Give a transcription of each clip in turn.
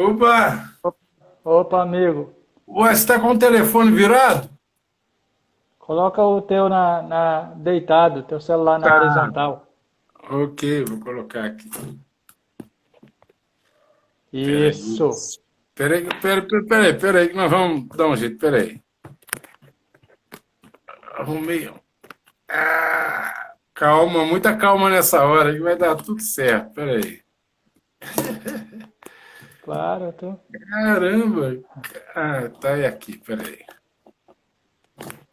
Opa! Opa, amigo. Ué, você está com o telefone virado? Coloca o teu deitado, teu celular na Tá. horizontal. Ok, vou colocar aqui. Peraí. Isso. Peraí, que nós vamos dar um jeito, peraí. Arrumei. Calma, muita calma nessa hora que vai dar tudo certo, peraí. Claro, tu. Caramba! Ah, tá aí aqui, peraí.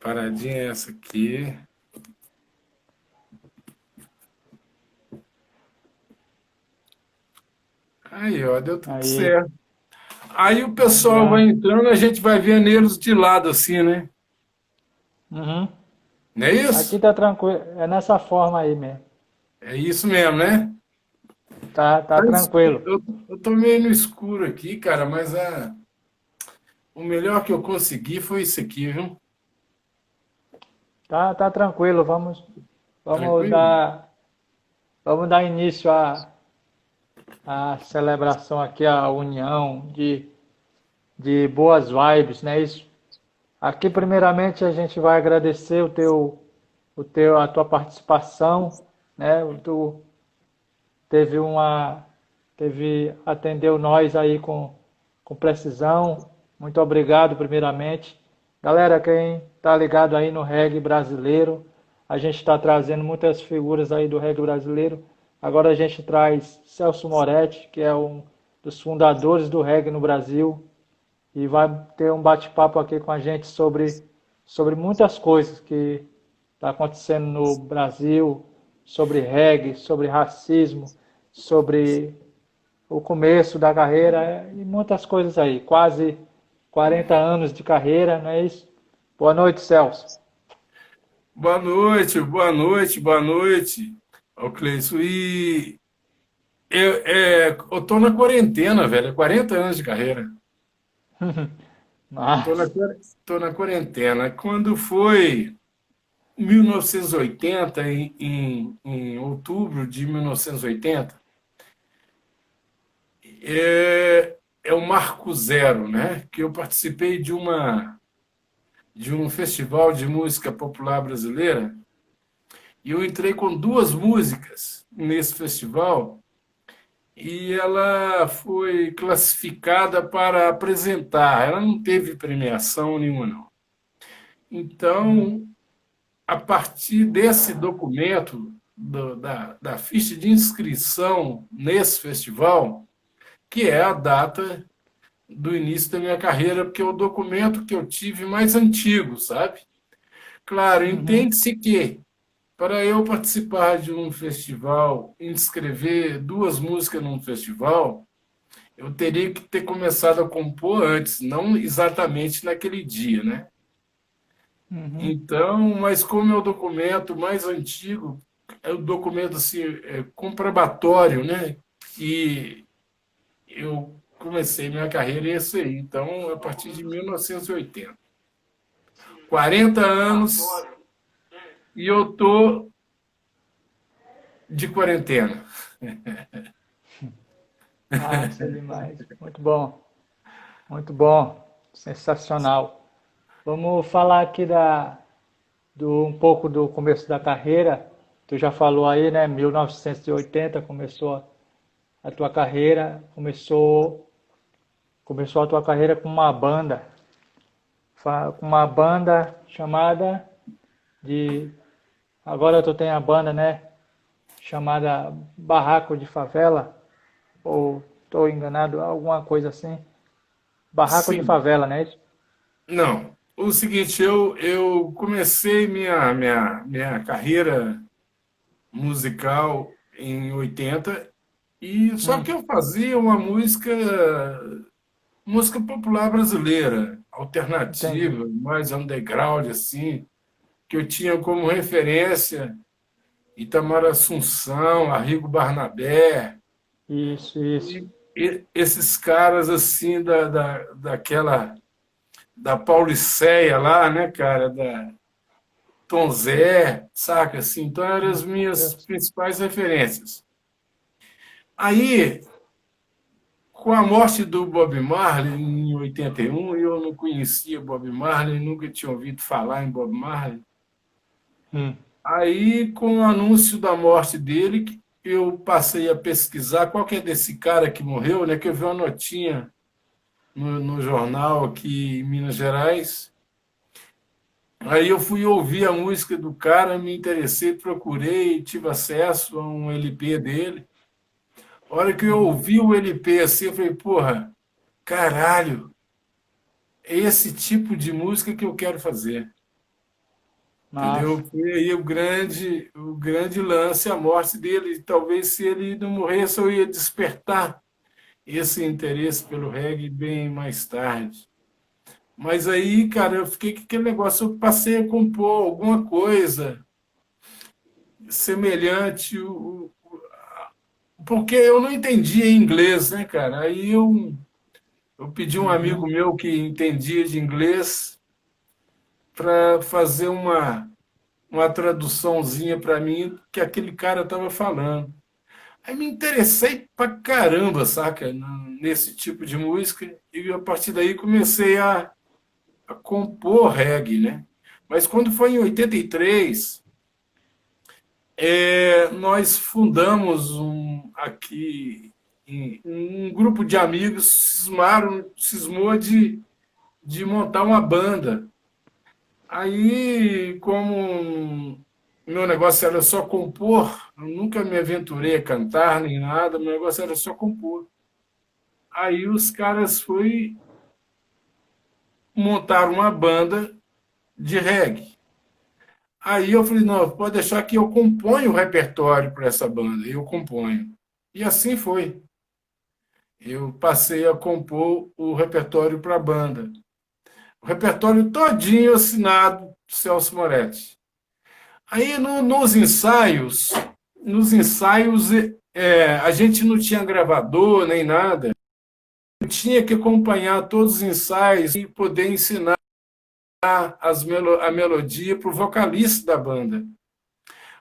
Paradinha é essa aqui. Aí, ó, deu tudo Aí, certo. Aí o bom pessoal vai demais. entrando, a gente vai vendo eles de lado assim, né? Uhum. Não é Aqui isso? tá tranquilo. É nessa forma aí mesmo. É isso mesmo, né? Tá Tá escuro. tranquilo. Eu tô meio no escuro aqui, cara, mas o melhor que eu consegui foi isso aqui, viu? Tá tranquilo. Vamos Tranquilo? dar, vamos dar início à celebração aqui, à união de boas vibes, né? Isso. Aqui, primeiramente, a gente vai agradecer a tua participação, né? Tu teve uma, atendeu nós aí com precisão. Muito obrigado, primeiramente. Galera, quem tá ligado aí no reggae brasileiro, a gente está trazendo muitas figuras aí do reggae brasileiro. Agora a gente traz Celso Moretti, que é um dos fundadores do reggae no Brasil, e vai ter um bate-papo aqui com a gente sobre muitas coisas que está acontecendo no Brasil, sobre reggae, sobre racismo, sobre o começo da carreira e muitas coisas aí. Quase 40 anos de carreira, não é isso? Boa noite, Celso. Boa noite, boa noite, boa noite, ao Cleison. E eu tô na quarentena, velho, 40 anos de carreira. Tô na, Mas, tô na quarentena. Quando foi 1980, em outubro de 1980, é o Marco Zero, né? Que eu participei de um festival de música popular brasileira e eu entrei com duas músicas nesse festival e ela foi classificada para apresentar. Ela não teve premiação nenhuma, não. Então, a partir desse documento, da ficha de inscrição nesse festival, que é a data do início da minha carreira, porque é o documento que eu tive mais antigo, sabe? Claro, uhum, entende-se que para eu participar de um festival, inscrever duas músicas num festival, eu teria que ter começado a compor antes, não exatamente naquele dia, né? uhum. Então, mas como é o documento mais antigo, é o documento assim, comprobatório, né? Que eu comecei minha carreira esse aí. Então, a partir de 1980. 40 anos e eu tô de quarentena. Massa demais. Muito bom, muito bom. Sensacional. Vamos falar aqui um pouco do começo da carreira. Tu já falou aí, né? 1980 começou a tua carreira, começou a tua carreira com uma banda, com uma banda chamada de, agora tu tem a banda, né? Chamada Barraco de Favela, ou estou enganado, alguma coisa assim. Barraco de Sim. Favela, né? Não. O seguinte, eu comecei minha carreira musical em 80 e só Hum, que eu fazia uma música popular brasileira, entendi. alternativa, mais underground assim, que eu tinha como referência Itamar Assunção, Arrigo Barnabé, Isso. esses caras assim daquela da Pauliceia lá, né, cara, da Tom Zé, saca assim. Então eram as minhas Eu- principais referências. Aí, com a morte do Bob Marley em 81, eu não conhecia Bob Marley, nunca tinha ouvido falar em Bob Marley. Hum. Aí, com o anúncio da morte dele, eu passei a pesquisar qual que é desse cara que morreu, né? Que eu vi uma notinha no jornal aqui em Minas Gerais. Aí eu fui ouvir a música do cara, me interessei, procurei, tive acesso a um LP dele. A hora que eu ouvi o LP assim, eu falei, porra, caralho, é esse tipo de música que eu quero fazer. Massa. Entendeu? Foi aí o grande lance, a morte dele. Talvez se ele não morresse, eu ia despertar esse interesse pelo reggae bem mais tarde. Mas aí, cara, eu fiquei com aquele negócio, eu passei a compor alguma coisa semelhante, porque eu não entendia inglês, né, cara? Aí eu pedi um amigo Uhum. meu que entendia de inglês para fazer uma traduçãozinha para mim que aquele cara estava falando. Aí me interessei pra caramba, saca, nesse tipo de música, e a partir daí comecei a compor reggae, né? Mas quando foi em 83, nós fundamos um grupo de amigos cismou de montar uma banda. Aí, como meu negócio era só compor, eu nunca me aventurei a cantar nem nada, meu negócio era só compor. Aí os caras foi montar uma banda de reggae. Aí eu falei, não, pode deixar que eu componho o repertório para essa banda, eu componho. E assim foi. Eu passei a compor o repertório para a banda. O repertório todinho assinado Celso Moretti. Aí nos ensaios a gente não tinha gravador nem nada. Eu tinha que acompanhar todos os ensaios e poder ensinar a melodia para o vocalista da banda.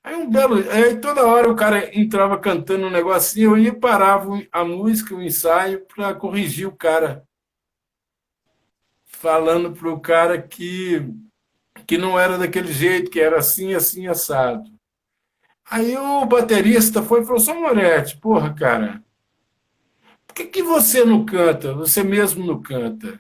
Aí toda hora o cara entrava cantando um negocinho, eu ia parava a música, o ensaio, para corrigir o cara, falando para o cara que não era daquele jeito, que era assim, assim, assado. Aí o baterista foi e falou, só Moretti, porra, cara, por que você não canta? Você mesmo não canta?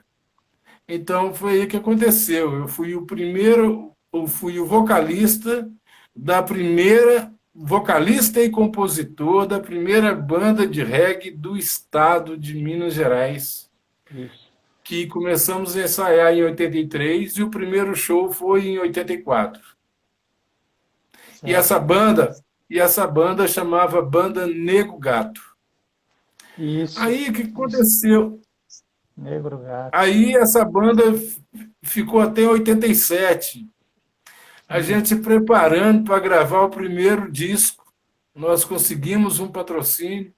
Então foi aí que aconteceu. Eu fui o primeiro, eu fui o vocalista da primeira, vocalista e compositor da primeira banda de reggae do estado de Minas Gerais, Isso. que começamos a ensaiar em 83 e o primeiro show foi em 84. E Certo. essa banda, e essa banda chamava Banda Nego Gato. Isso. Aí o que Isso. aconteceu? Negro Gato. Aí essa banda ficou até 87. A Hum. gente preparando para gravar o primeiro disco, nós conseguimos um patrocínio.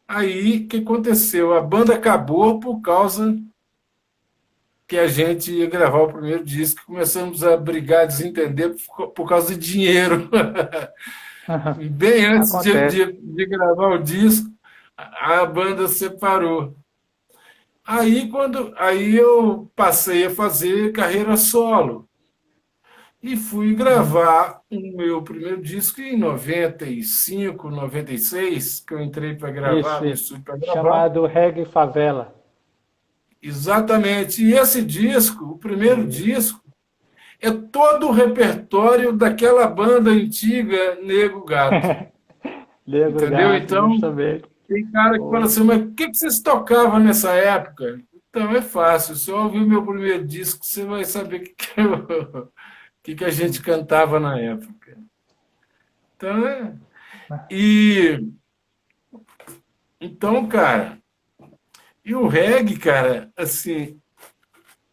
Aí o que aconteceu? A banda acabou por causa que a gente ia gravar o primeiro disco. Começamos a brigar, desentender por causa de dinheiro. Bem antes Acontece. de gravar o disco, a banda separou. Aí eu passei a fazer carreira solo e fui Hum. gravar o meu primeiro disco em 95, 96, que eu entrei para gravar, Isso, no isso. estúdio para gravar. Chamado Reggae Favela. Exatamente. E esse disco, o primeiro disco, é todo o repertório daquela banda antiga Nego Gato. Negro Entendeu? Gato, Então, justamente. tem cara que fala Pô. assim, mas o que vocês tocavam nessa época? Então é fácil, só ouvir o meu primeiro disco, você vai saber o que a gente Hum. cantava na época. Então, e então, cara, e o reggae, cara, assim,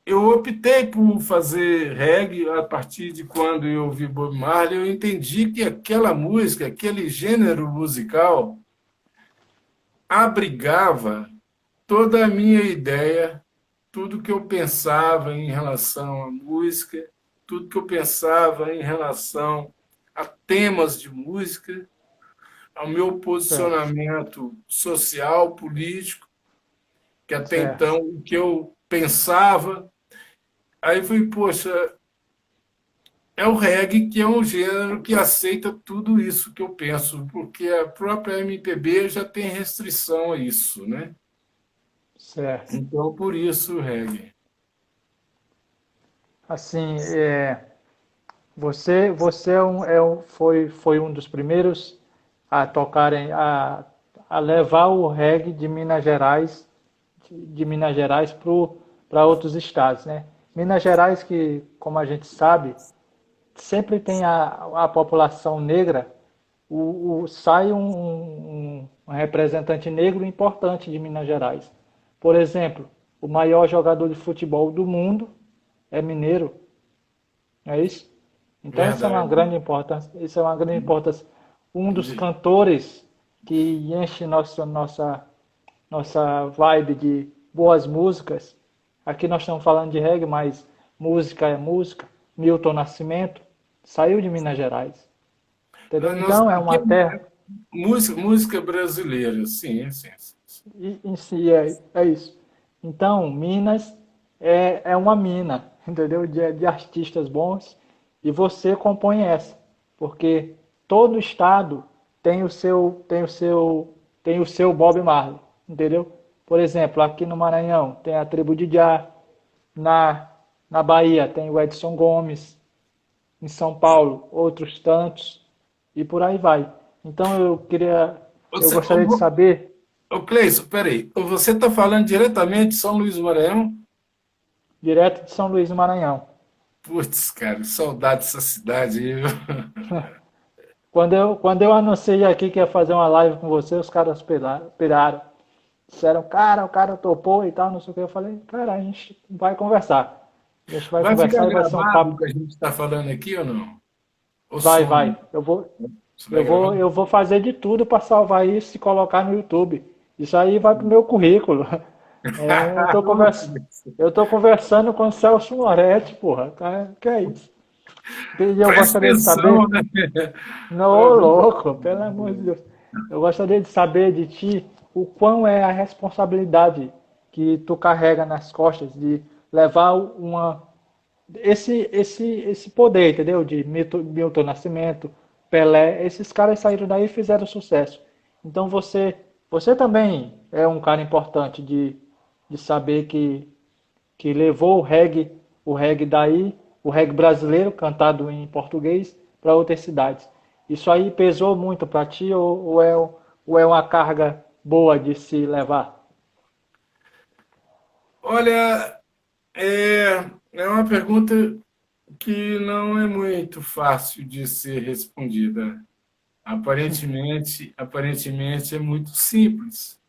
eu optei por fazer reggae a partir de quando eu ouvi Bob Marley, eu entendi que aquela música, aquele gênero musical abrigava toda a minha ideia, tudo que eu pensava em relação à música, tudo que eu pensava em relação a temas de música, ao meu Certo. posicionamento social, político. que até certo. então o que eu pensava. Aí fui, poxa, é o reggae que é um gênero que aceita tudo isso que eu penso, porque a própria MPB já tem restrição a isso, né? Certo. Então, por isso o reggae. Assim, você foi um dos primeiros a tocarem, a levar o reggae de Minas Gerais para outros estados, né? Minas Gerais, que, como a gente sabe, sempre tem a população negra, sai um representante negro importante de Minas Gerais. Por exemplo, o maior jogador de futebol do mundo é mineiro, não é isso? Então isso é uma Verdade. grande importância. Isso é uma grande importância. Um dos cantores que enche nossa vibe de boas músicas. Aqui nós estamos falando de reggae, mas música é música. Milton Nascimento saiu de Minas Gerais. Entendeu? Nós, Então é aqui uma terra, música brasileira, sim, sim, sim. e em si é isso. Então, Minas é uma mina, entendeu? De artistas bons, e você compõe essa, porque todo estado tem o seu Bob Marley, entendeu? Por exemplo, aqui no Maranhão tem a tribo de Já, na, na Bahia tem o Edson Gomes, em São Paulo outros tantos, e por aí vai. Então eu Você, gostaria de saber, Cleison, peraí, você está falando diretamente de São Luís do Maranhão? direto de São Luís do Maranhão. Putz, cara, saudade dessa cidade aí, viu? Quando eu anunciei aqui que ia fazer uma live com você, os caras piraram. Disseram, cara, o cara topou e tal, não sei o que. Eu falei, cara, a gente vai conversar. A gente vai Vai ficar conversar e vai ser um gravado o papo. que a gente está falando aqui ou não? O Vai, som, vai. né? Eu vou, Você vai eu vou, gravar? eu vou fazer de tudo para salvar isso e colocar no YouTube. Isso aí vai pro meu currículo. Eu tô conversando com o Celso Moretti, porra. Que é isso? E eu Presta gostaria de atenção, saber. né? Não, louco, pelo amor de Deus. Eu gostaria de saber de ti o quão é a responsabilidade que tu carrega nas costas de levar esse poder, entendeu? De Milton Nascimento, Pelé, esses caras saíram daí e fizeram sucesso. Então você também é um cara importante de saber que levou o reggae daí, o reggae brasileiro, cantado em português, para outras cidades. Isso aí pesou muito para ti ou é uma carga boa de se levar? Olha, é uma pergunta que não é muito fácil de ser respondida. Aparentemente é muito simples,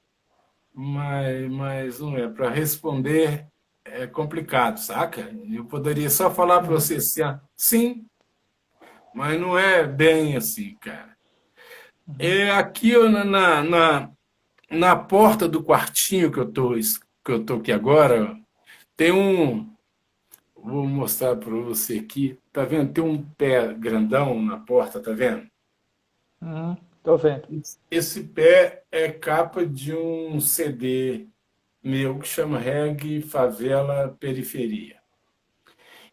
mas não é. Para responder é complicado, saca? Eu poderia só falar para Uhum. você assim, sim, mas não é bem assim, cara. É aqui na porta do quartinho que eu tô aqui agora, tem um. Vou mostrar para você aqui. Tá vendo? Tem um pé grandão na porta, tá vendo? Tô vendo. Esse pé é capa de um CD meu que chama Reggae Favela Periferia.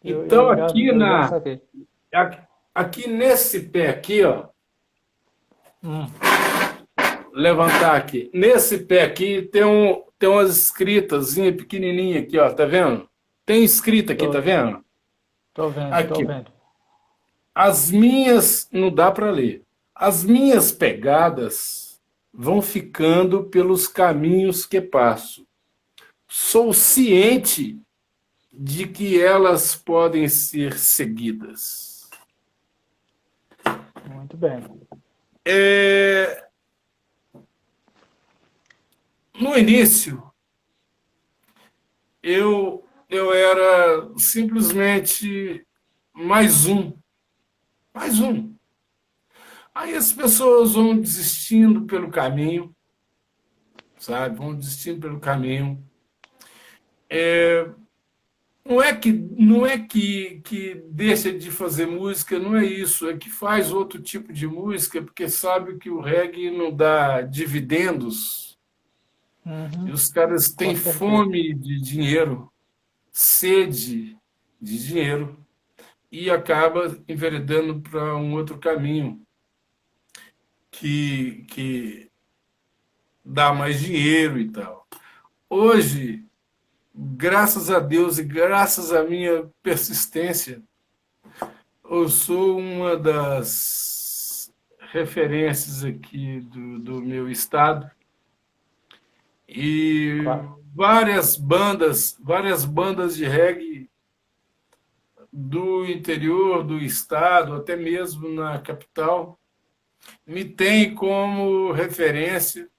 Então, Eu já saquei. aqui nesse pé aqui, ó, Hum, levantar aqui. Nesse pé aqui tem umas escritas pequenininha aqui, ó, tá vendo? Tem escrita aqui, tá tô, vendo? tô vendo, tô Aqui, ó. vendo. As minhas não dá para ler. As minhas pegadas vão ficando pelos caminhos que passo. Sou ciente de que elas podem ser seguidas. Muito bem. É, no início, eu era simplesmente mais um, mais um. Aí as pessoas vão desistindo pelo caminho, sabe? Vão desistindo pelo caminho. Não é que deixa de fazer música, não é isso, é que faz outro tipo de música porque sabe que o reggae não dá dividendos E Uhum. os caras Com têm certeza. fome de dinheiro, sede de dinheiro, e acaba enveredando para um outro caminho que dá mais dinheiro e tal. Hoje, graças a Deus e graças à minha persistência, eu sou uma das referências aqui do meu estado e Claro. várias bandas de reggae do interior do estado, até mesmo na capital, me têm como referência.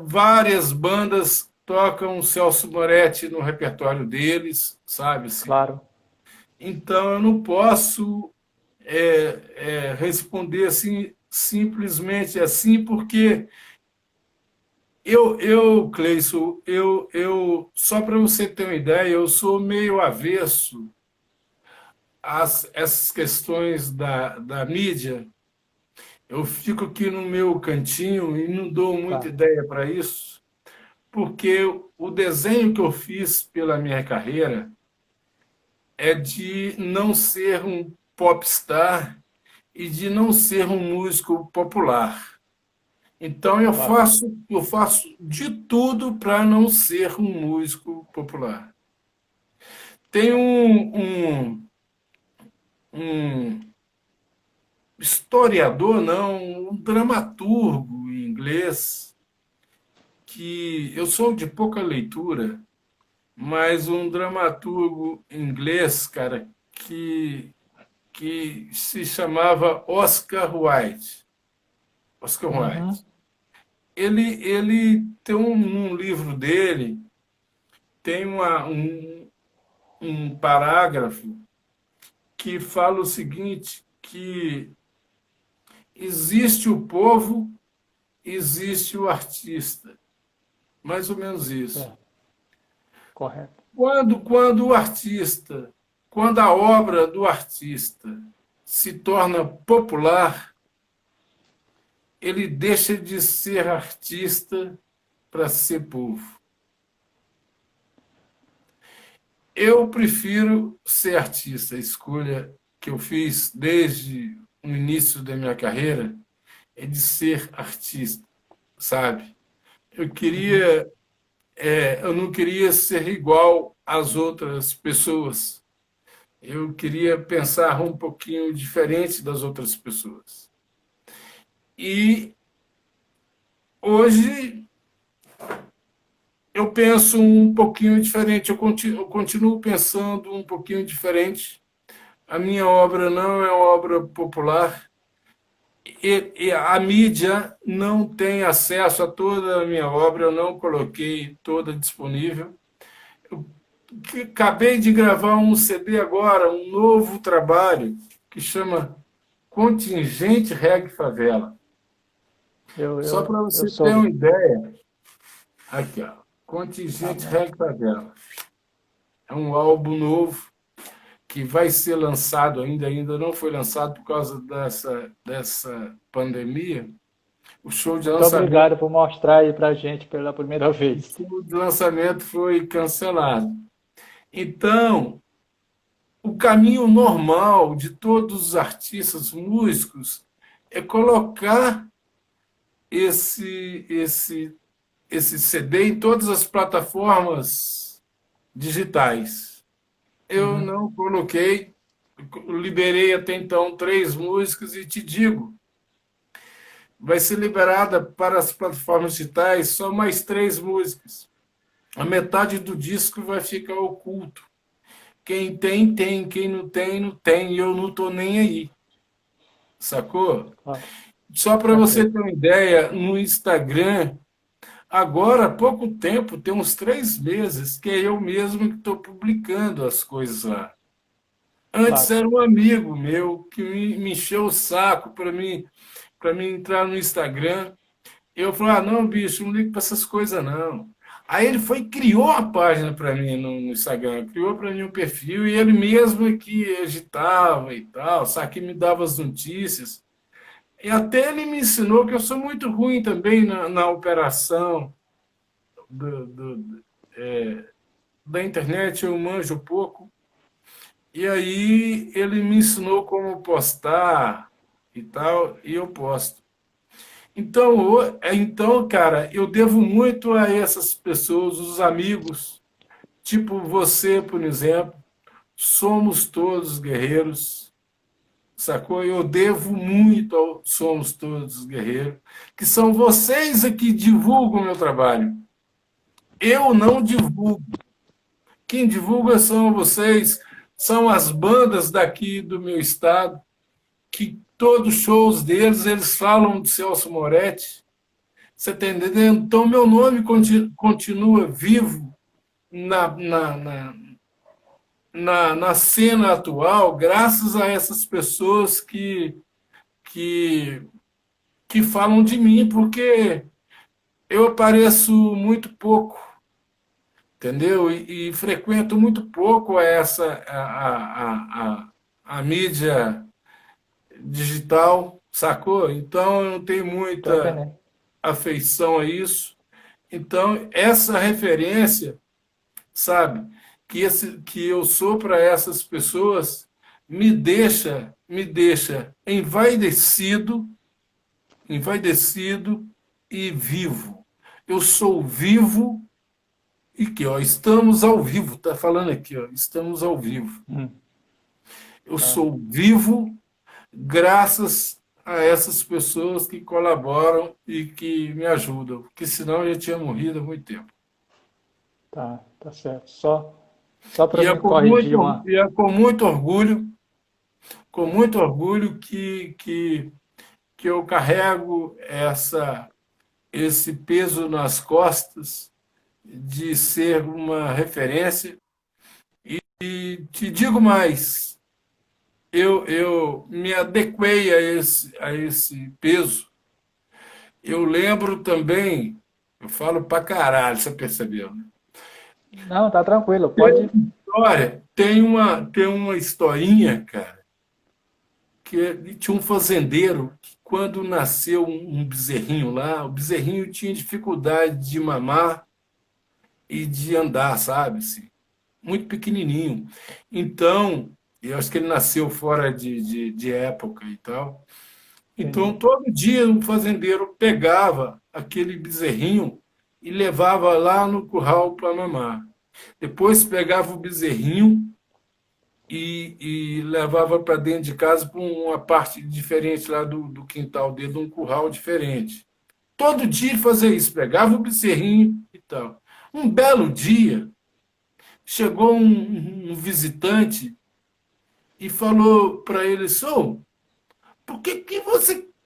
Várias bandas tocam Celso Moretti no repertório deles, sabe assim. Claro. Então eu não posso responder assim simplesmente assim, porque Cleison, só para você ter uma ideia, eu sou meio avesso essas questões da mídia. Eu fico aqui no meu cantinho e não dou muita Claro. ideia para isso, porque o desenho que eu fiz pela minha carreira é de não ser um popstar e de não ser um músico popular. Então Claro. eu faço de tudo para não ser um músico popular. Tem um historiador, não, um dramaturgo em inglês, que eu sou de pouca leitura, mas um dramaturgo inglês, cara, que se chamava Oscar Wilde. Oscar Uhum. Wilde. Ele tem um livro dele, tem um parágrafo que fala o seguinte, que existe o povo, existe o artista. Mais ou menos isso. Certo. Correto. Quando a obra do artista se torna popular, ele deixa de ser artista para ser povo. Eu prefiro ser artista, a escolha que eu fiz desde o início da minha carreira é de ser artista, sabe? Eu Uhum. queria, eu não queria ser igual às outras pessoas. Eu queria pensar um pouquinho diferente das outras pessoas. E hoje eu penso um pouquinho diferente, eu continuo pensando um pouquinho diferente. A minha obra não é uma obra popular e a mídia não tem acesso a toda a minha obra, eu não coloquei toda disponível. Eu acabei de gravar um CD agora, um novo trabalho que chama Contingente Reggae Favela. Eu, Só eu, para eu você ter uma soube. ideia, aqui, ó, Tá Contingente bom. Reggae Favela. É um álbum novo que vai ser lançado ainda não foi lançado por causa dessa pandemia. O show de Muito lançamento, obrigado por mostrar aí pra gente pela primeira o vez. show de lançamento foi cancelado. Então, o caminho normal de todos os artistas, músicos, é colocar esse, esse, esse CD em todas as plataformas digitais. Eu Uhum. não coloquei, liberei até então 3 músicas e te digo, vai ser liberada para as plataformas digitais só mais 3 músicas. A metade do disco vai ficar oculto. Quem tem, tem. Quem não tem, não tem. E eu não estou nem aí. Sacou? Claro. Só para você Saquei. ter uma ideia, no Instagram, agora há pouco tempo, tem uns 3 meses, que é eu mesmo que estou publicando as coisas lá. Antes Claro. era um amigo meu que me encheu o saco para mim entrar no Instagram. Eu falei, não, bicho, não ligo para essas coisas, não. Aí ele foi e criou a página para mim no Instagram, criou para mim um perfil, e ele mesmo que agitava e tal, sabe, que me dava as notícias. E até ele me ensinou que eu sou muito ruim também na operação do, do- da internet, eu manjo pouco. E aí ele me ensinou como postar e tal, e eu posto. Então, então, cara, eu devo muito a essas pessoas, os amigos, tipo você, por exemplo, somos todos guerreiros, sacou? Eu devo muito ao Somos Todos Guerreiros, que são vocês que divulgam o meu trabalho. Eu não divulgo. Quem divulga são vocês, são as bandas daqui do meu estado, que todos os shows deles, eles falam de Celso Moretti. Você está entendendo? Então, meu nome continua vivo na, na, na, na cena atual, graças a essas pessoas que, que falam de mim, porque eu apareço muito pouco, entendeu? E frequento muito pouco a mídia digital, sacou? Então, eu não tenho Tô muita entendendo. afeição a isso. Então, essa referência, sabe, que eu sou para essas pessoas, me deixa envaidecido e vivo. Eu sou vivo e que, ó, estamos ao vivo, tá falando aqui, ó, estamos ao vivo. Hum, Eu tá, sou vivo graças a essas pessoas que colaboram e que me ajudam, porque senão eu já tinha morrido há muito tempo. tá certo. Só para me corrigir uma. E é com muito orgulho que eu carrego esse peso nas costas de ser uma referência. E te digo mais, eu me adequei a esse peso. Eu lembro também, eu falo pra caralho, você percebeu, né? Não, tá tranquilo. Tem Pode. uma história, tem uma historinha, cara, tinha um fazendeiro que quando nasceu um bezerrinho lá, o bezerrinho tinha dificuldade de mamar e de andar, sabe? Assim, muito pequenininho. Então, eu acho que ele nasceu fora de época e tal. Então, Entendi. todo dia o fazendeiro pegava aquele bezerrinho e levava lá no curral para mamar. Depois pegava o bezerrinho e levava para dentro de casa para uma parte diferente lá do quintal dele, um curral diferente. Todo dia ele fazia isso, pegava o bezerrinho e tal. Um belo dia, chegou um visitante e falou para ele: Sou,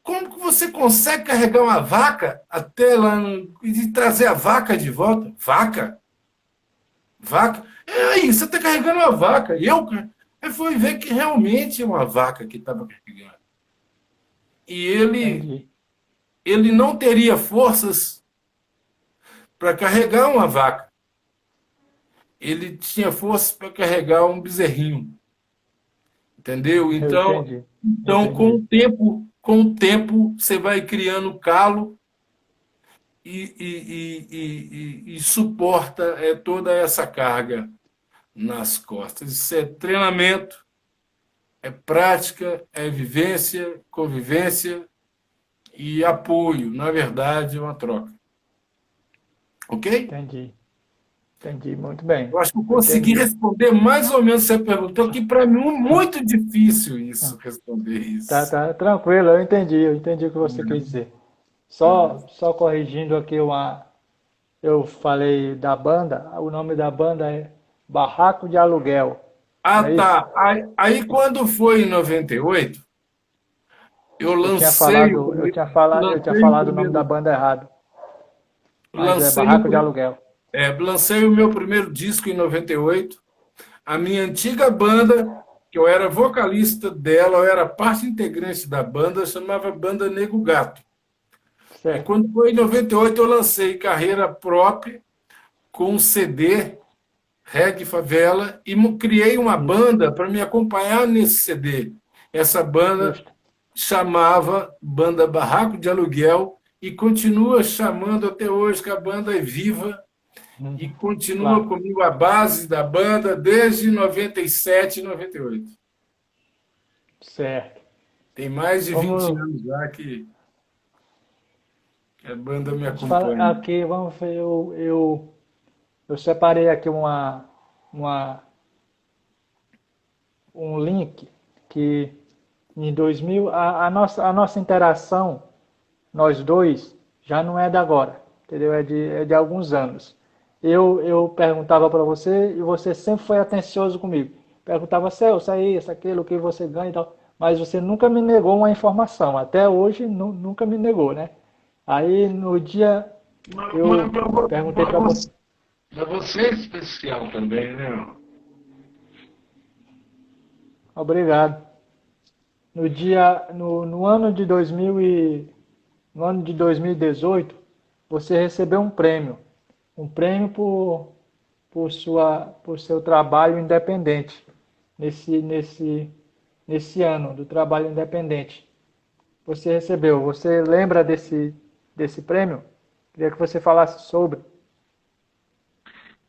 como que você consegue carregar uma vaca até lá e trazer a vaca de volta? Vaca? Vaca? É aí, você está carregando uma vaca. E eu, cara, aí foi ver que realmente é uma vaca que estava carregando. E Entendi. ele não teria forças para carregar uma vaca. Ele tinha forças para carregar um bezerrinho. Entendeu? Eu Então, entendi. então Entendi. com o tempo, você vai criando calo e suporta toda essa carga nas costas. Isso é treinamento, é prática, é vivência, convivência e apoio. Na verdade, é uma troca. Ok? Entendi. Entendi. Muito bem. Eu acho que eu Eu consegui entendi. responder mais ou menos você perguntou, que para mim é muito difícil isso, responder isso. Tá tranquilo. Eu entendi o que você quis dizer. Só corrigindo aqui uma. Eu falei da banda. O nome da banda é Barraco de Aluguel. Ah, Não é isso? tá. Aí quando foi em 98, eu Eu tinha lancei o falado, eu primeiro, tinha falado, eu tinha lancei o falado o nome da primeiro, banda errado. Mas é lancei o, Barraco de pri- Aluguel. lancei o meu primeiro disco em 98. A minha antiga banda, que eu era vocalista dela, eu era parte integrante da banda, chamava Banda Nego Gato. Aí Certo. quando foi em 98, eu lancei carreira própria com um CD Reggae Favela e criei uma Isso. banda para me acompanhar nesse CD. Essa banda Justo. chamava Banda Barraco de Aluguel e continua chamando até hoje, que a banda é viva e continua Claro, comigo a base da banda desde 97 e 98. certo. Tem mais de 20 Vamos, anos já que a banda me vamos falar acompanha. aqui, vamos ver, eu separei aqui uma, um link que em 2000, a nossa interação, nós dois, já não é de agora, entendeu? É de alguns anos. Eu perguntava para você e você sempre foi atencioso comigo. Perguntava, Celso, isso, aquilo, o que você ganha e tal. Mas você nunca me negou uma informação. Até hoje, nunca me negou, né? Aí, no dia, eu perguntei para você. Mas você é especial também, né? Obrigado. No ano de 2000 no ano de 2018, você recebeu um prêmio por seu trabalho independente nesse ano do trabalho independente. Você recebeu. Você lembra desse prêmio? Queria que você falasse sobre.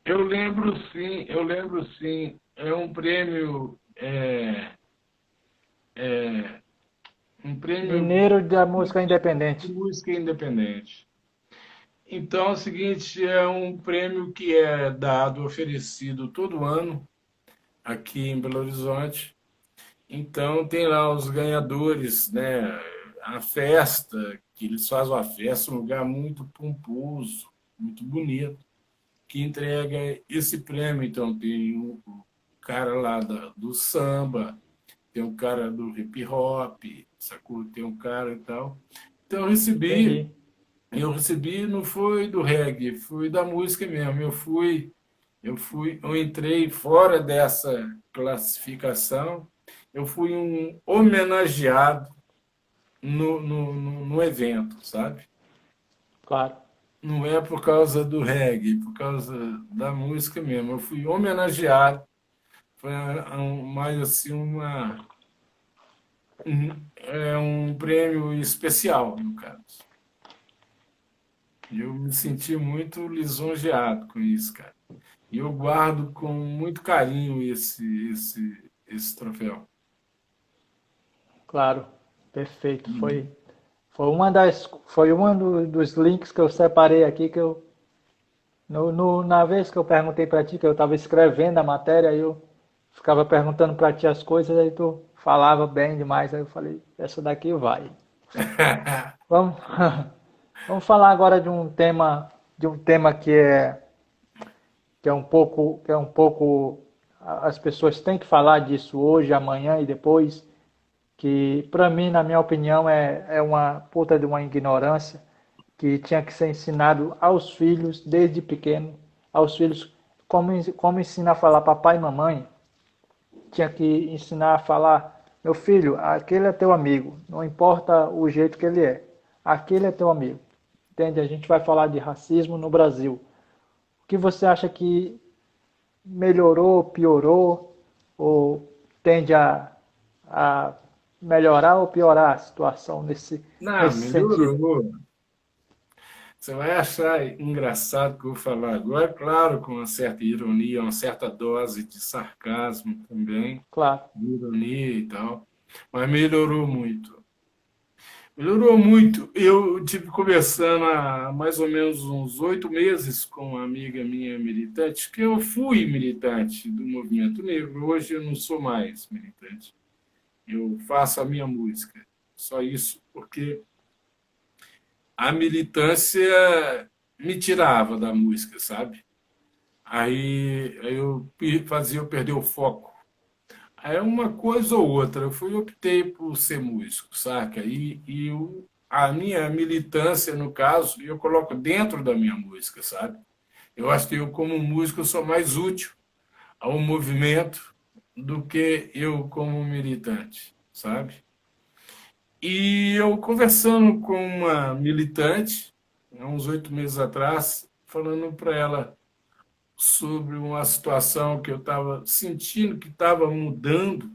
Eu lembro sim. É um prêmio, é, um prêmio Mineiro da Música de Independente. música independente. Então, é o seguinte, é um prêmio que é dado, oferecido todo ano aqui em Belo Horizonte. Então, tem lá os ganhadores, né? A festa, que eles fazem uma festa, um lugar muito pomposo, muito bonito, que entrega esse prêmio. Então, tem o cara lá do samba, tem um cara do hip hop, sacou? Tem um cara e tal. Então, Entendi. eu recebi, não foi do reggae, foi da música mesmo. Eu entrei fora dessa classificação, eu fui um homenageado no evento, sabe? Claro. Não é por causa do reggae, por causa da música mesmo. Eu fui homenageado, foi mais assim um prêmio especial, no caso. E eu me senti muito lisonjeado com isso, cara. E eu guardo com muito carinho esse troféu. Claro. Perfeito. Uhum. Foi dos links que eu separei aqui que na vez que eu perguntei para ti, que eu estava escrevendo a matéria, aí eu ficava perguntando para ti as coisas, aí tu falava bem demais, aí eu falei, essa daqui vai. Vamos, vamos falar agora de um tema que é um pouco, as pessoas têm que falar disso hoje, amanhã e depois, que para mim, na minha opinião, é uma puta de uma ignorância que tinha que ser ensinado aos filhos desde pequeno, aos filhos como ensinar a falar papai e mamãe, tinha que ensinar a falar, meu filho, aquele é teu amigo, não importa o jeito que ele é, aquele é teu amigo. Entende? A gente vai falar de racismo no Brasil. O que você acha que melhorou, piorou, ou tende a melhorar ou piorar a situação Não, nesse sentido? melhorou. Você vai achar engraçado o que eu vou falar agora, claro, com uma certa ironia, uma certa dose de sarcasmo também, Claro, de ironia e tal, mas melhorou muito. Melhorou muito. Eu tive conversando há mais ou menos uns 8 meses com uma amiga minha militante, que eu fui militante do movimento negro, hoje eu não sou mais militante. Eu faço a minha música. Só isso, porque a militância me tirava da música, sabe? Aí eu fazia eu perder o foco. Aí uma coisa ou outra, optei por ser músico, saca? A minha militância, no caso, eu coloco dentro da minha música, sabe? Eu acho que eu, como músico, eu sou mais útil ao movimento do que eu como militante, sabe? E eu conversando com uma militante, há uns 8 meses atrás, falando para ela sobre uma situação que eu estava sentindo que estava mudando,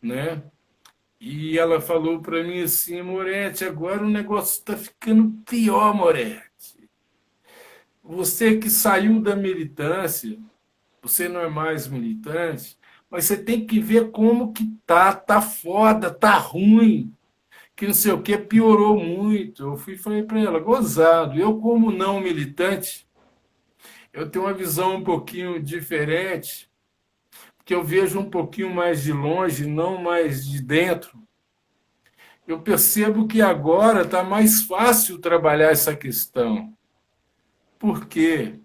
né? E ela falou para mim assim, Moretti, agora o negócio está ficando pior, Moretti. Você que saiu da militância, você não é mais militante, mas você tem que ver como que tá foda, tá ruim, que não sei o que, piorou muito. Eu fui e falei para ela, gozado, eu como não militante, eu tenho uma visão um pouquinho diferente, porque eu vejo um pouquinho mais de longe, não mais de dentro. Eu percebo que agora está mais fácil trabalhar essa questão. Por quê?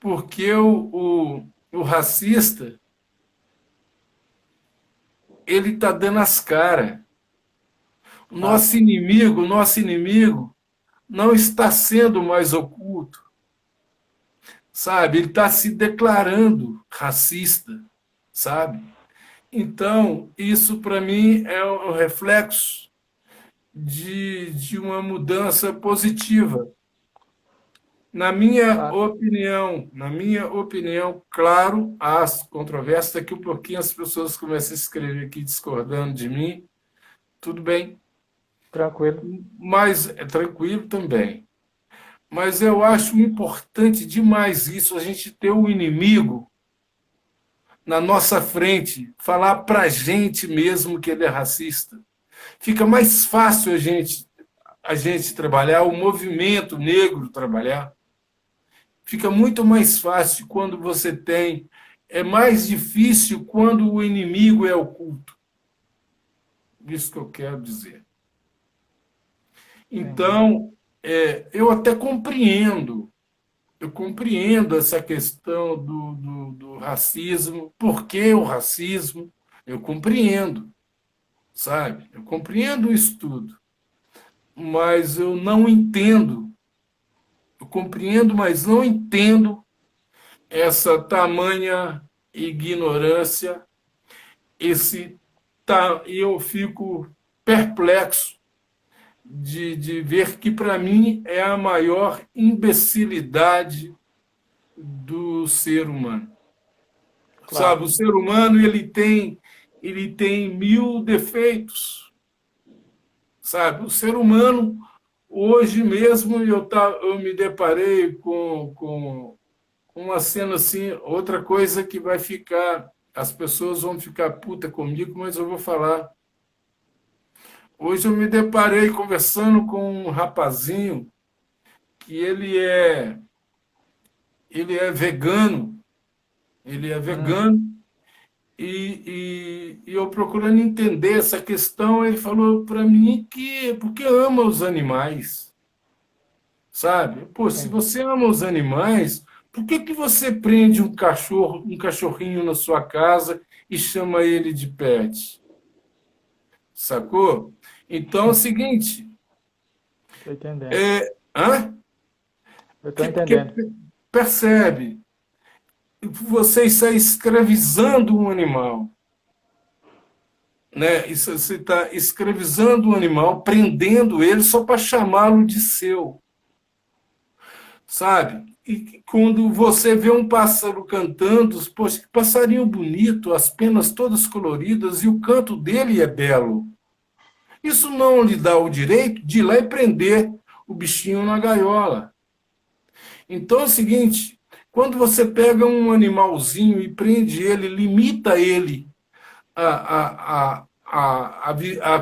Porque o racista ele está dando as caras. Claro. O nosso inimigo não está sendo mais oculto, sabe? Ele está se declarando racista, sabe? Então, isso para mim é um reflexo de uma mudança positiva. Claro. Na minha opinião, claro, há controvérsias, daqui um pouquinho as pessoas começam a escrever aqui discordando de mim, tudo bem, Tranquilo. mas é tranquilo também. Mas eu acho importante demais isso, a gente ter um inimigo na nossa frente, falar para a gente mesmo que ele é racista. Fica mais fácil a gente trabalhar, o movimento negro trabalhar. Fica muito mais fácil quando você tem. É mais difícil quando o inimigo é oculto. Isso que eu quero dizer. Entendi. Então, eu até compreendo. Eu compreendo essa questão do racismo. Por que o racismo? Eu compreendo, sabe? Eu compreendo isso tudo. Mas eu não entendo. Eu compreendo, mas não entendo essa tamanha ignorância, e eu fico perplexo de ver que para mim é a maior imbecilidade do ser humano. Sabe, Claro. o ser humano ele tem mil defeitos, sabe? O ser humano hoje mesmo eu me deparei com uma cena assim, outra coisa que vai ficar, as pessoas vão ficar puta comigo, mas eu vou falar. Hoje eu me deparei conversando com um rapazinho que ele é vegano, ele é Hum, vegano e eu procurando entender essa questão, ele falou para mim que porque ama os animais, sabe? Pô, se entendi. você ama os animais, por que você prende um cachorro, um cachorrinho na sua casa e chama ele de pet? Sacou? Então é o seguinte, Estou entendendo. hã? Eu estou Porque entendendo. percebe, você está escravizando um animal, né? Isso, você está escravizando um animal, prendendo ele só para chamá-lo de seu, sabe? E quando você vê um pássaro cantando, poxa, que passarinho bonito, as penas todas coloridas e o canto dele é belo. Isso não lhe dá o direito de ir lá e prender o bichinho na gaiola. Então é o seguinte, quando você pega um animalzinho e prende ele, limita ele a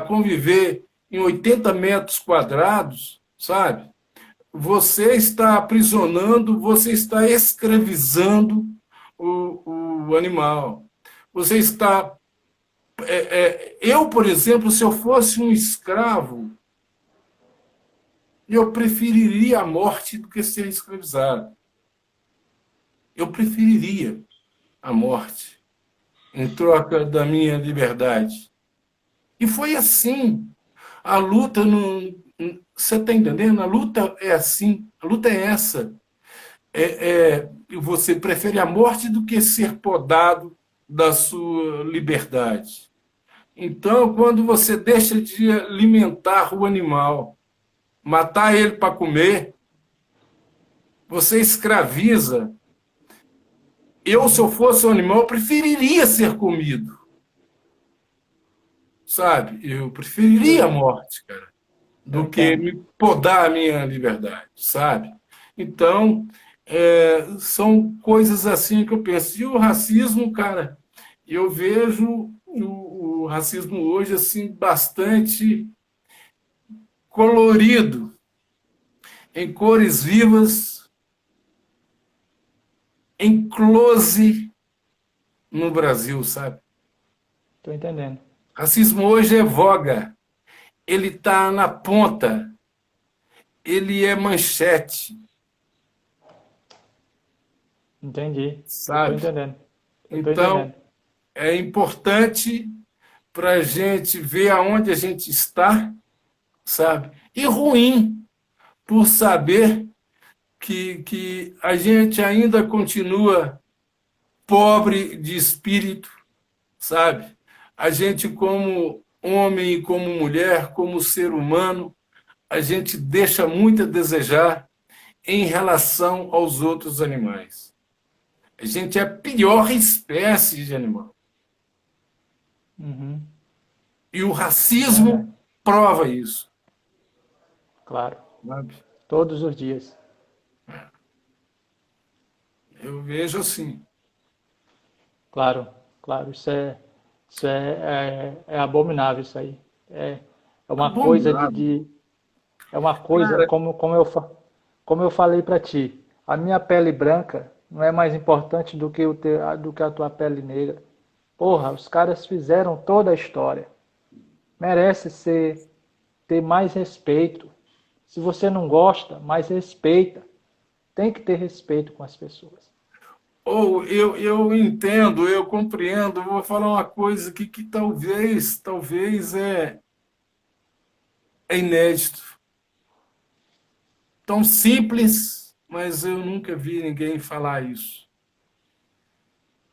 conviver em 80 metros quadrados, sabe? Você está aprisionando, você está escravizando o animal. Você está. Eu, por exemplo, se eu fosse um escravo, eu preferiria a morte do que ser escravizado. Eu preferiria a morte em troca da minha liberdade. E foi assim. A luta não. Você está entendendo? A luta é assim. A luta é essa. Você prefere a morte do que ser podado da sua liberdade. Então, quando você deixa de alimentar o animal, matar ele para comer, você escraviza. Eu, se eu Uhum. fosse um animal, preferiria ser comido. sabe? Eu preferiria a Sim, morte, cara, eu do que entendo. me podar a minha liberdade, sabe? Então, são coisas assim que eu penso. E o racismo, cara, eu vejo o racismo hoje assim bastante colorido, em cores vivas, em close no Brasil, sabe? Estou entendendo. Racismo hoje é voga, ele está na ponta, ele é manchete, Entendi. Eu estou sabe? entendendo. Eu estou Então, entendendo. é importante para a gente ver aonde a gente está, sabe? E ruim por saber que a gente ainda continua pobre de espírito, sabe? A gente, como homem e como mulher, como ser humano, a gente deixa muito a desejar em relação aos outros animais. A gente é a pior espécie de animal. Uhum. E o É verdade. racismo prova isso. Claro. Sabe? Todos os dias. Eu vejo assim. Claro, claro. Isso é abominável isso aí. É, é uma coisa Abominável. é uma coisa, Cara, como eu falei para ti, a minha pele branca não é mais importante do que a tua pele negra. Porra, os caras fizeram toda a história. Merece ter mais respeito. Se você não gosta, mais respeita. Tem que ter respeito com as pessoas. ou eu entendo, eu compreendo, vou falar uma coisa aqui que talvez é inédito. Tão simples, mas eu nunca vi ninguém falar isso.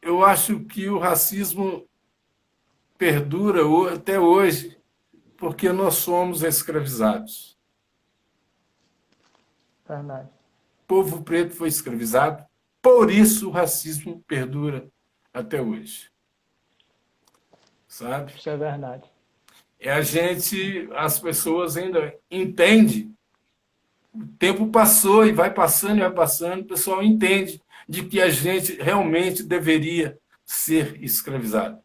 Eu acho que o racismo perdura até hoje porque nós somos escravizados. Verdade. O povo preto foi escravizado, por isso o racismo perdura até hoje, sabe? Isso é verdade. As pessoas ainda entendem. O tempo passou e vai passando, o pessoal entende de que a gente realmente deveria ser escravizado.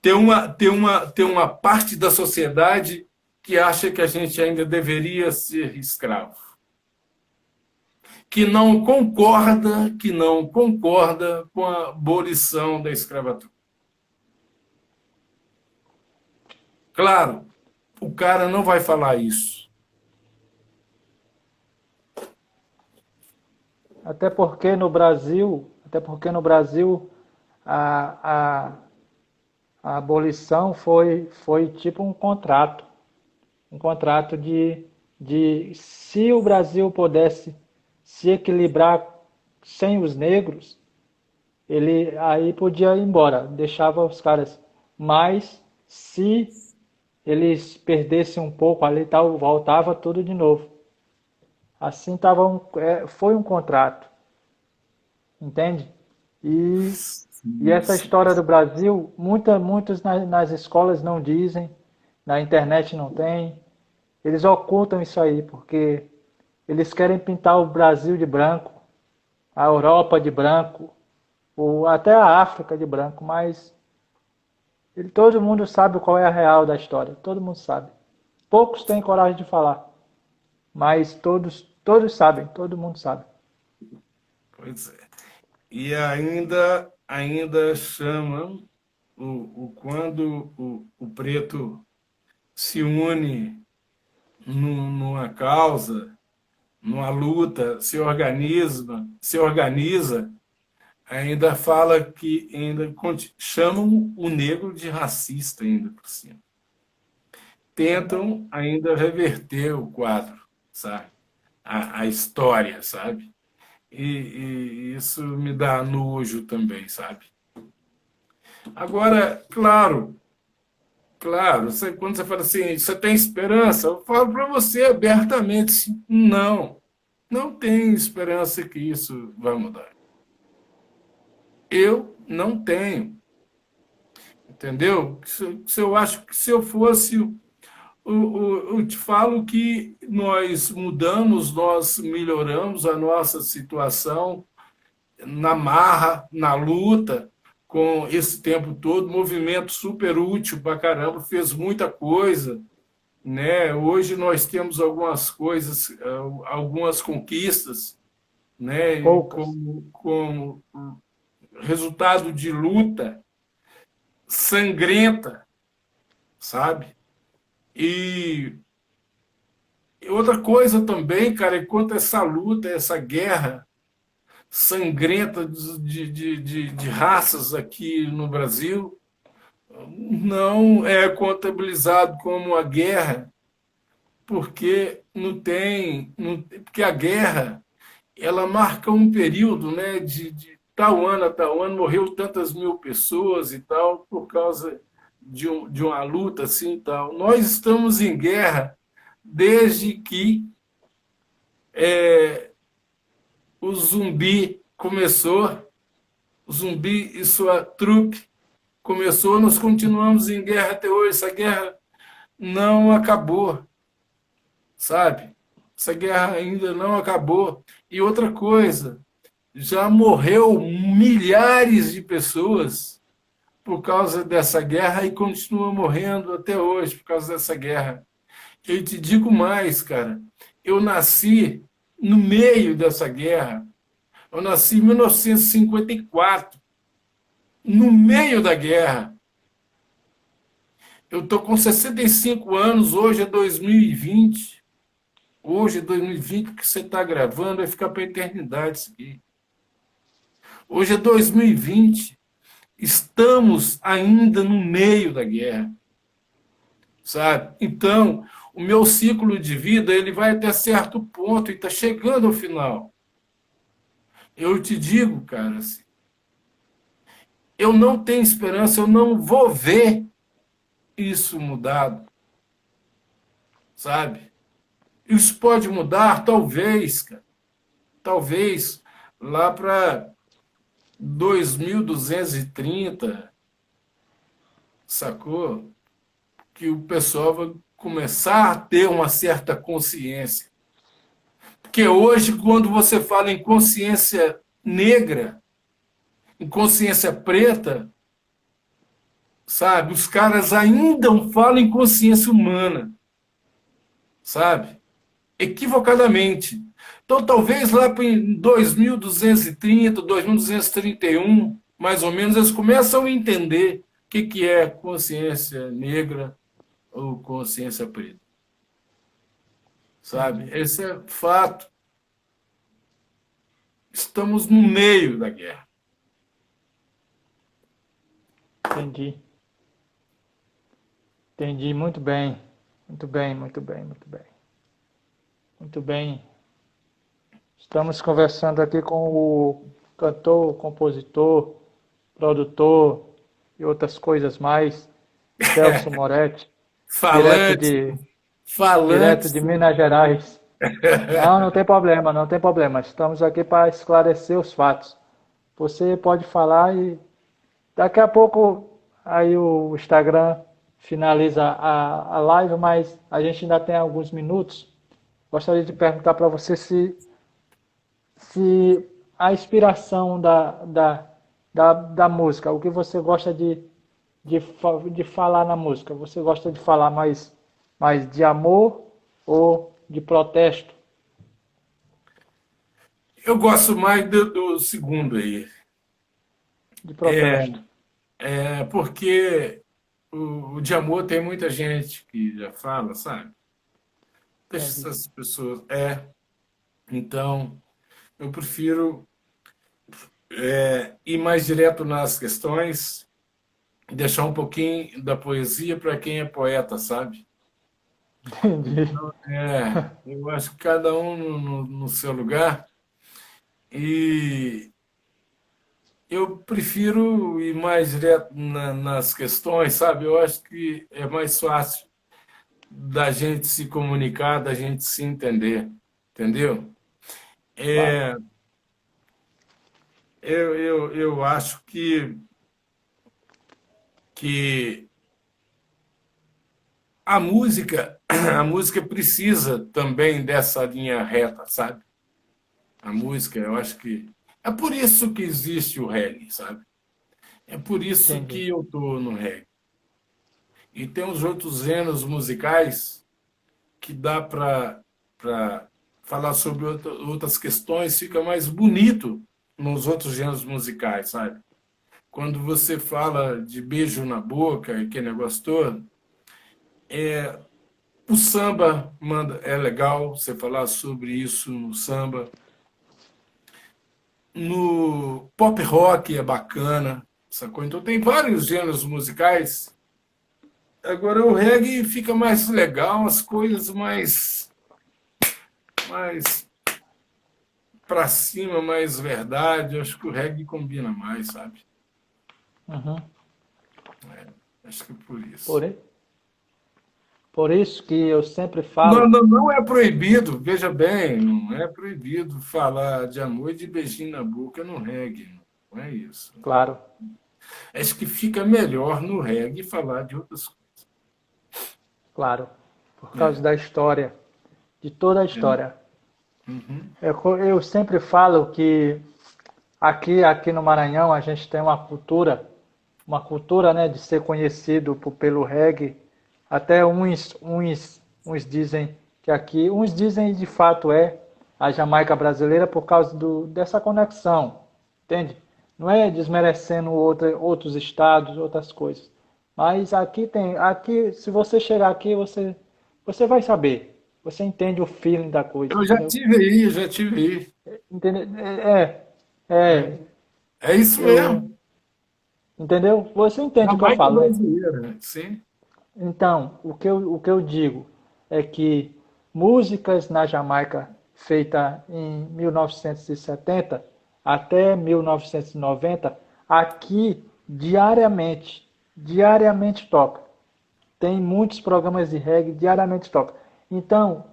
Tem uma parte da sociedade que acha que a gente ainda deveria ser escravo, que não concorda com a abolição da escravatura. Claro, o cara não vai falar isso. Até porque no Brasil a, a abolição foi tipo um contrato de se o Brasil pudesse se equilibrar sem os negros, ele aí podia ir embora, deixava os caras. Mas se eles perdessem um pouco ali, tal, voltava tudo de novo. Assim foi um contrato, entende? E Sim, essa sim. história do Brasil, muitos nas escolas não dizem, na internet não tem. Eles ocultam isso aí, porque eles querem pintar o Brasil de branco, a Europa de branco, ou até a África de branco, mas todo mundo sabe qual é a real da história, todo mundo sabe. Poucos têm coragem de falar, mas todos sabem, todo mundo sabe. Pois é. E ainda chamam quando o preto se une numa causa, numa luta, se organiza, ainda fala que chamam o negro de racista ainda por cima. Verdade. Tentam ainda reverter o quadro, sabe? A história, sabe? E isso me dá nojo também, sabe? Agora, claro, quando você fala assim, você tem esperança? Eu falo para você abertamente, assim, não, não tenho esperança que isso vai mudar. Eu não tenho. entendeu? Se eu acho que se eu fosse eu te falo que nós mudamos, nós melhoramos a nossa situação na marra, na luta, com esse tempo todo, movimento super útil para caramba, fez muita coisa, né? Hoje nós temos algumas coisas, algumas conquistas, né? Poucas. Como resultado de luta sangrenta, sabe? E outra coisa também, cara, enquanto essa luta, essa guerra sangrenta de raças aqui no Brasil não é contabilizado como uma guerra, porque não tem, porque a guerra ela marca um período, né, de tal ano a tal ano morreu tantas mil pessoas e tal por causa de uma luta assim e tal. Nós estamos em guerra desde que o zumbi começou, o zumbi e sua trupe começou, nós continuamos em guerra até hoje. Essa guerra não acabou, sabe? Essa guerra ainda não acabou. E outra coisa, já morreu milhares de pessoas por causa dessa guerra e continua morrendo até hoje por causa dessa guerra. Eu te digo mais, cara, eu nasci no meio dessa guerra. Eu nasci em 1954, no meio da guerra. Eu estou com 65 anos, hoje é 2020. Hoje é 2020, que você está gravando, vai ficar para a eternidade isso aqui. Hoje é 2020, estamos ainda no meio da guerra, sabe? Então, o meu ciclo de vida ele vai até certo ponto e está chegando ao final. Eu te digo, cara, assim, eu não tenho esperança, eu não vou ver isso mudado, sabe? Isso pode mudar, talvez, cara. Talvez lá para 2230, sacou? Que o pessoal vai começar a ter uma certa consciência. Porque hoje, quando você fala em consciência negra, em consciência preta, sabe? Os caras ainda falam em consciência humana, sabe? Equivocadamente. Então, talvez lá para 2230, 2231, mais ou menos, eles começam a entender o que é consciência negra ou consciência preta. Sabe? Entendi. Esse é fato. Estamos no meio da guerra. Entendi. Entendi muito bem. Muito bem, muito bem, muito bem. Muito bem. Estamos conversando aqui com o cantor, compositor, produtor e outras coisas mais, Celso Moretti, direto Falantes, de, direto falantes. de Minas Gerais. Não, não tem problema, não tem problema. Estamos aqui para esclarecer os fatos. Você pode falar e daqui a pouco aí o Instagram finaliza a live, mas a gente ainda tem alguns minutos. Gostaria de perguntar para você se a inspiração da música, o que você gosta de falar na música, você gosta de falar mais de amor ou de protesto? Eu gosto mais do segundo aí. De protesto. Porque o de amor tem muita gente que já fala, sabe? Deixa Entendi. essas pessoas. Então, eu prefiro ir mais direto nas questões, deixar um pouquinho da poesia para quem é poeta, sabe? Entendi. Eu acho que cada um no seu lugar. E eu prefiro ir mais direto nas questões, sabe? Eu acho que é mais fácil da gente se comunicar, da gente se entender, entendeu? Claro. É, eu acho que que a música, a música precisa também dessa linha reta, sabe? A música, eu acho que é por isso que existe o reggae, sabe? É por isso Entendi. que eu tô no reggae. E tem os outros gêneros musicais que dá para falar sobre outras questões, fica mais bonito nos outros gêneros musicais, sabe? Quando você fala de beijo na boca, aquele negócio todo, o samba é legal você falar sobre isso no samba. No pop rock é bacana, sacou? Então tem vários gêneros musicais. Agora o reggae fica mais legal, as coisas mais pra cima, mais verdade. Eu acho que o reggae combina mais, sabe? Uhum. Acho que é por Por, isso. i- por isso que eu sempre Não, falo, não, não é proibido, veja bem, não é proibido falar de amor e de beijinho na boca no reggae. Não é isso. claro, Acho que fica melhor no reggae falar de outras claro, por causa coisas. da história, de toda a É, história. uhum. Eu sempre falo que aqui no Maranhão a gente tem uma cultura, né, de ser conhecido pelo reggae. Até uns dizem que aqui, uns dizem de fato é a Jamaica brasileira por causa dessa conexão, entende? Não é desmerecendo outros estados, outras coisas. Mas aqui se você chegar aqui, você vai saber. Você entende o feeling da coisa, Eu já entendeu? tive aí, eu já tive aí. Entende? É, É isso eu, mesmo. entendeu? Você entende o que eu Jamaica falo, né? brasileira, sim. Então, o que eu digo é que músicas na Jamaica feitas em 1970 até 1990, aqui diariamente toca. Tem muitos programas de reggae diariamente toca. Então,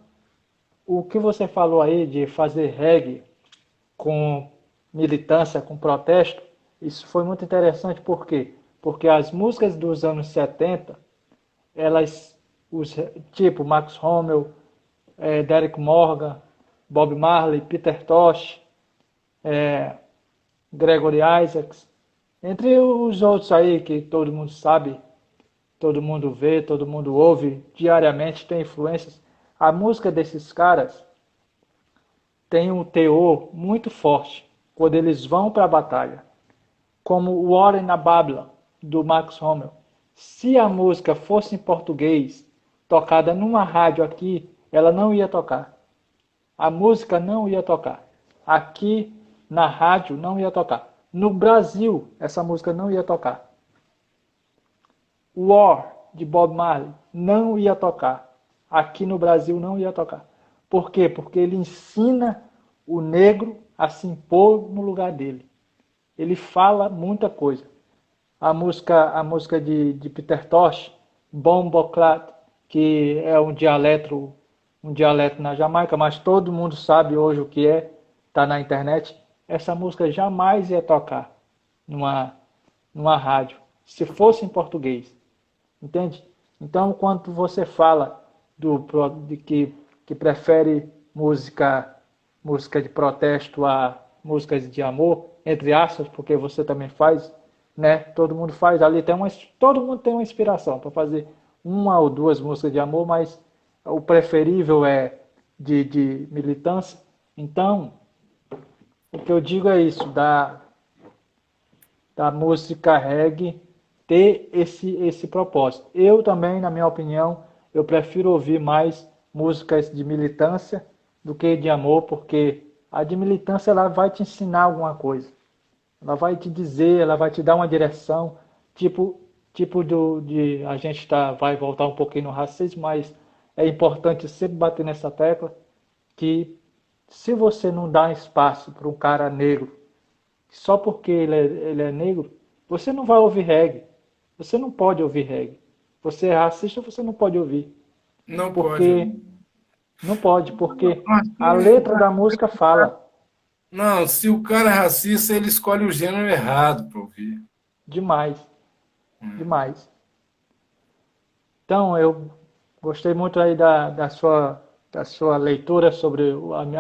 o que você falou aí de fazer reggae com militância, com protesto, isso foi muito interessante, por quê? Porque as músicas dos anos 70 elas, os, tipo Max Rommel, Derek Morgan, Bob Marley, Peter Tosh, Gregory Isaacs, entre os outros aí que todo mundo sabe, todo mundo vê, todo mundo ouve diariamente, tem influências. A música desses caras tem um teor muito forte quando eles vão para a batalha, como War in a Babylon, do Max Rommel. Se a música fosse em português, tocada numa rádio aqui, ela não ia tocar. A música não ia tocar. Aqui na rádio não ia tocar. No Brasil, essa música não ia tocar. War, de Bob Marley, não ia tocar. Aqui no Brasil não ia tocar. Por quê? Porque ele ensina o negro a se impor no lugar dele. Ele fala muita coisa. A música de Peter Tosh, Bomboclat, que é um dialeto na Jamaica, mas todo mundo sabe hoje o que é, está na internet. Essa música jamais ia tocar numa, numa rádio, se fosse em português, entende? Então, quando você fala de que prefere música de protesto a músicas de amor, entre aspas, porque você também faz, né? Todo mundo faz ali, todo mundo tem uma inspiração para fazer uma ou duas músicas de amor, mas o preferível é de militância. Então, o que eu digo é isso, da música reggae ter esse propósito. Eu também, na minha opinião, eu prefiro ouvir mais músicas de militância do que de amor, porque a de militância ela vai te ensinar alguma coisa. Ela vai te dizer, ela vai te dar uma direção, tipo de a gente vai voltar um pouquinho no racismo, mas é importante sempre bater nessa tecla que se você não dá espaço para um cara negro só porque ele é negro, você não vai ouvir reggae. Você não pode ouvir reggae. Você é racista, você não pode ouvir. Não pode. Porque não pode, porque a Racista, letra da música fala não, se o cara é racista, ele escolhe o gênero errado para ouvir. demais. demais. Então, eu gostei muito aí da sua leitura sobre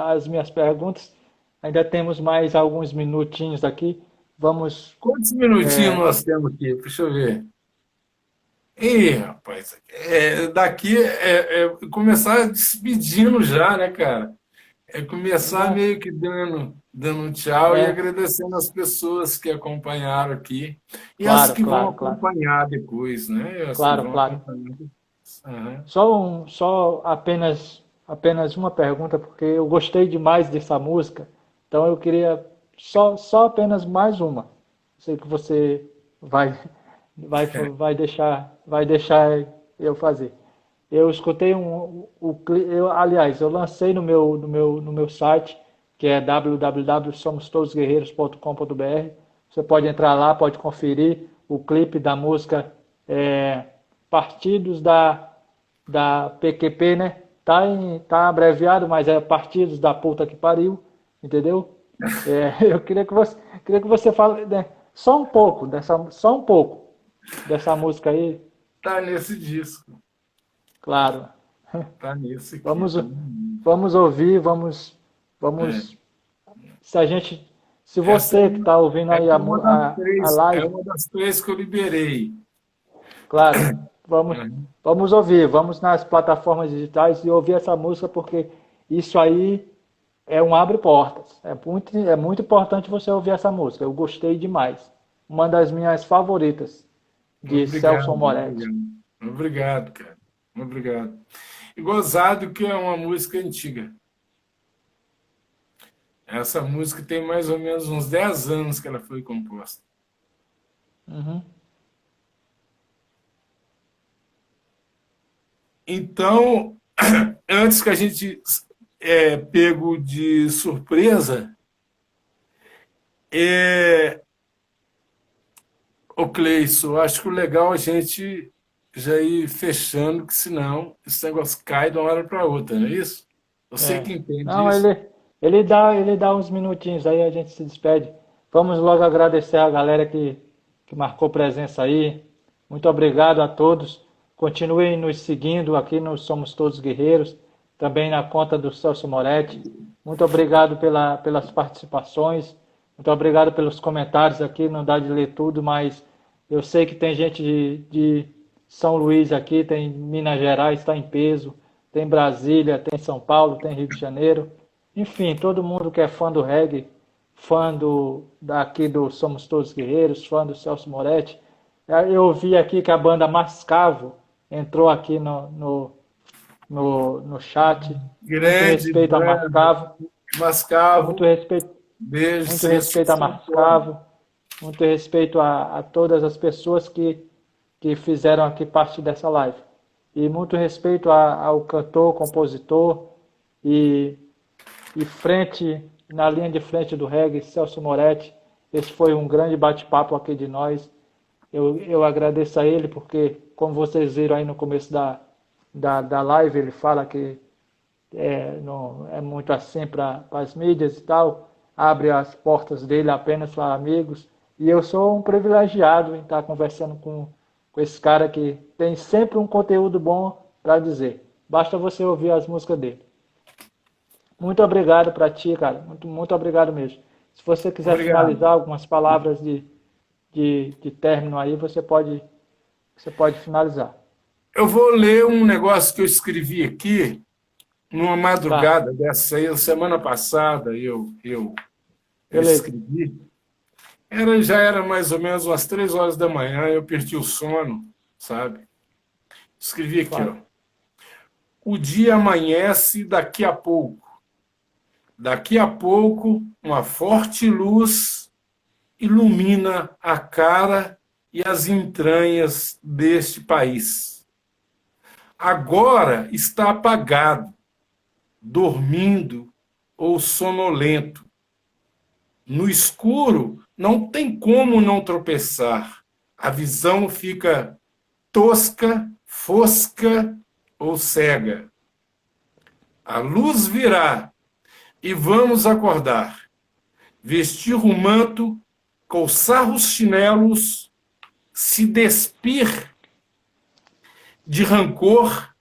as minhas perguntas. Ainda temos mais alguns minutinhos aqui. Vamos. Quantos minutinhos é, nós temos aqui? Deixa eu ver. Ih, rapaz, daqui é começar despedindo já, né, cara? É começar não, meio que dando um tchau e é, agradecendo as pessoas que acompanharam aqui e as claro, que vão claro, claro, acompanhar depois, né? As que claro, vão claro. acompanhar depois. Aham. Só apenas uma pergunta, porque eu gostei demais dessa música. Então eu queria só apenas mais uma. Sei que você vai vai deixar eu fazer. Eu escutei aliás, eu lancei no meu site, que é www.somostodosguerreiros.com.br. Você pode entrar lá, pode conferir o clipe da música Partidos da PQP, né? Tá abreviado, mas é Partidos da Puta que Pariu, entendeu? Eu queria que você fale, né, só um pouco dessa música aí, Tá nesse disco, claro. tá nesse aqui, Vamos, tá no... vamos ouvir, vamos, É. vamos. Se a gente, se Essa você que está ouvindo aí é uma das a três, é live, uma das três que eu liberei. claro, vamos, Uhum. vamos ouvir, vamos nas plataformas digitais e ouvir essa música porque isso aí é um abre portas. É muito importante você ouvir essa música. Eu gostei demais. Uma das minhas favoritas de Celso Obrigado, Moretti. obrigado. Obrigado, cara. Obrigado. E gozado que é uma música antiga. Essa música tem mais ou menos uns 10 anos que ela foi composta. Uhum. Então, antes que a gente pego de surpresa, é, o Cleison, acho que o legal é a gente já ir fechando, que senão esse negócio cai de uma hora para outra, não é isso? Você É. que entende Não, isso. ele dá uns minutinhos aí, a gente se despede. Vamos logo agradecer a galera que marcou presença aí. Muito obrigado a todos. Continuem nos seguindo aqui no Somos Todos Guerreiros, também na conta do Celso Moretti. Muito obrigado pelas participações. Muito obrigado pelos comentários aqui. Não dá de ler tudo, mas eu sei que tem gente de São Luís aqui, tem Minas Gerais, está em peso, tem Brasília, tem São Paulo, tem Rio de Janeiro. Enfim, todo mundo que é fã do reggae, fã daqui do Somos Todos Guerreiros, fã do Celso Moretti. Eu vi aqui que a banda Mascavo entrou aqui no chat. Muito Grande respeito a banda, Mascavo, muito Mascavo, respeito, beijo, muito sem respeito a sem fome. Mascavo, muito respeito a todas as pessoas que fizeram aqui parte dessa live. E muito respeito ao cantor, compositor e na linha de frente do reggae, Celso Moretti. Esse foi um grande bate-papo aqui de nós. Eu agradeço a ele porque, como vocês viram aí no começo da live, ele fala que não é muito assim para as mídias e tal, abre as portas dele apenas para amigos. E eu sou um privilegiado em estar conversando com esse cara que tem sempre um conteúdo bom para dizer. Basta você ouvir as músicas dele. Muito obrigado para ti, cara. Muito, muito obrigado mesmo. Se você quiser Obrigado. finalizar algumas palavras de término aí, você pode finalizar. Eu vou ler um negócio que eu escrevi aqui numa Tá, madrugada dessa aí, semana passada, eu beleza. escrevi. Já era mais ou menos umas 3 horas da manhã, eu perdi o sono, sabe? Escrevi aqui, ó. Fala. O dia amanhece daqui a pouco. Daqui a pouco, uma forte luz ilumina a cara e as entranhas deste país. Agora está apagado, dormindo ou sonolento. No escuro, não tem como não tropeçar. A visão fica tosca, fosca ou cega. A luz virá e vamos acordar. Vestir o manto, calçar os chinelos, se despir de rancor,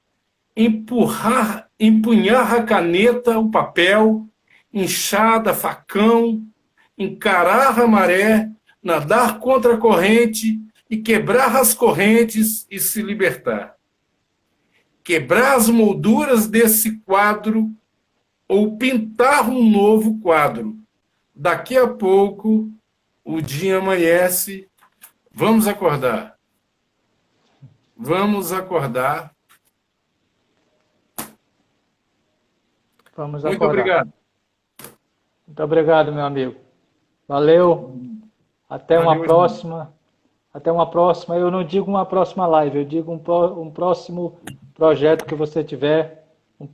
empunhar a caneta, o papel, enxada, facão, encarar a maré, nadar contra a corrente e quebrar as correntes e se libertar. Quebrar as molduras desse quadro ou pintar um novo quadro. Daqui a pouco o dia amanhece. Vamos acordar. Vamos acordar. Vamos Muito acordar. obrigado. Muito obrigado, meu amigo. Valeu. Até uma Valeu, irmão. próxima. Até uma próxima. Eu não digo uma próxima live, eu digo um próximo projeto que você tiver, um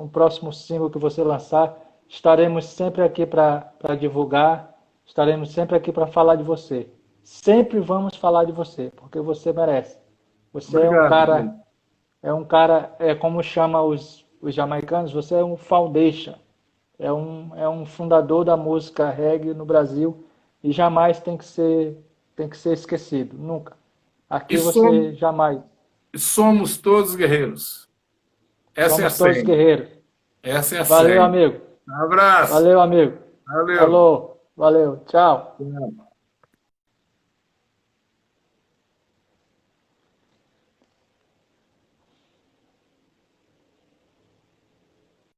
próximo single que você lançar. Estaremos sempre aqui para divulgar, estaremos sempre aqui para falar de você. Sempre vamos falar de você, porque você merece. Você Obrigado. é como chama os jamaicanos, você é um foundation, é um fundador da música reggae no Brasil e jamais tem que ser esquecido, nunca. Aqui E você jamais. somos todos guerreiros. Essa é a Somos todos senha. guerreiros. Essa é a Valeu, senha. amigo. Um abraço. Valeu, amigo. Valeu. Falou. Valeu. Tchau. Tchau.